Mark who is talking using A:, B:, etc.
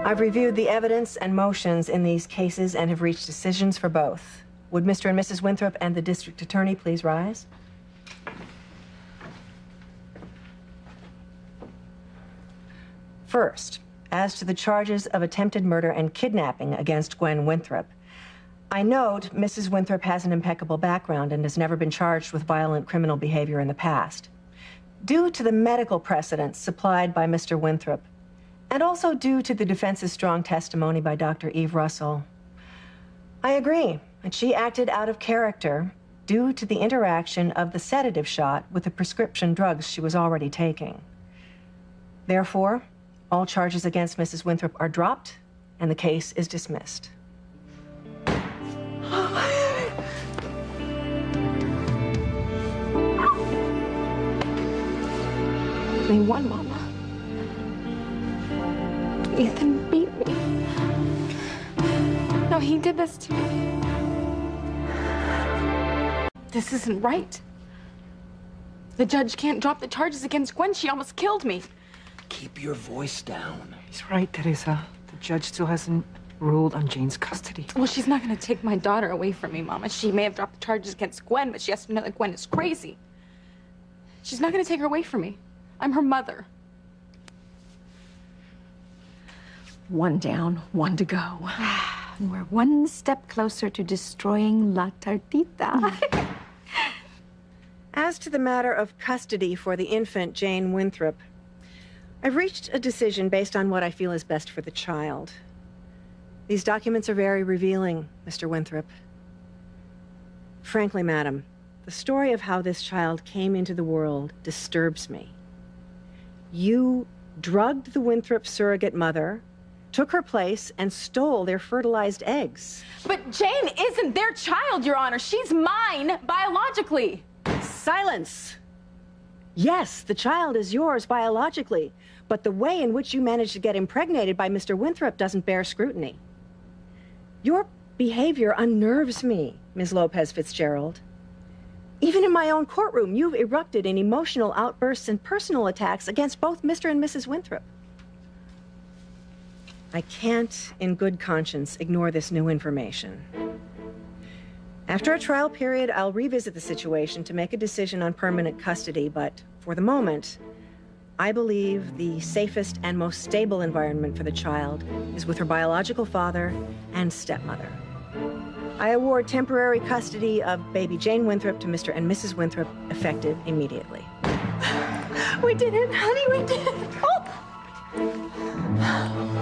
A: I've reviewed the evidence and motions in these cases and have reached decisions for both. Would Mr. and Mrs. Winthrop and the district attorney please rise? First, as to the charges of attempted murder and kidnapping against Gwen Winthrop, I note Mrs. Winthrop has an impeccable background and has never been charged with violent criminal behavior in the past. Due to the medical precedents supplied by Mr. Winthrop, and also due to the defense's strong testimony by Dr. Eve Russell, I agree that she acted out of character due to the interaction of the sedative shot with the prescription drugs she was already taking. Therefore, all charges against Mrs. Winthrop are dropped and the case is dismissed.
B: They won, Mama. Ethan beat me. No, he did this to me. This isn't right. The judge can't drop the charges against Gwen. She almost killed me.
C: Keep your voice down.
D: He's right, Teresa. The judge still hasn't ruled on Jane's custody.
B: Well, she's not going to take my daughter away from me, Mama. She may have dropped the charges against Gwen, but she has to know that Gwen is crazy. She's not going to take her away from me. I'm her mother.
E: One down, one to go. And we're one step closer to destroying La Tartita.
A: As to the matter of custody for the infant Jane Winthrop, I've reached a decision based on what I feel is best for the child. These documents are very revealing, Mr. Winthrop. Frankly, madam, the story of how this child came into the world disturbs me. You drugged the Winthrop surrogate mother, took her place, and stole their fertilized eggs.
B: But Jane isn't their child, Your Honor. She's mine biologically.
A: Silence! Yes, the child is yours biologically, but the way in which you managed to get impregnated by Mr. Winthrop doesn't bear scrutiny. Your behavior unnerves me, Ms. Lopez Fitzgerald. Even in my own courtroom, you've erupted in emotional outbursts and personal attacks against both Mr. and Mrs. Winthrop. I can't, in good conscience, ignore this new information. After a trial period, I'll revisit the situation to make a decision on permanent custody, but for the moment, I believe the safest and most stable environment for the child is with her biological father and stepmother. I award temporary custody of baby Jane Winthrop to Mr. and Mrs. Winthrop, effective immediately.
B: We did it, honey, we did it. Oh.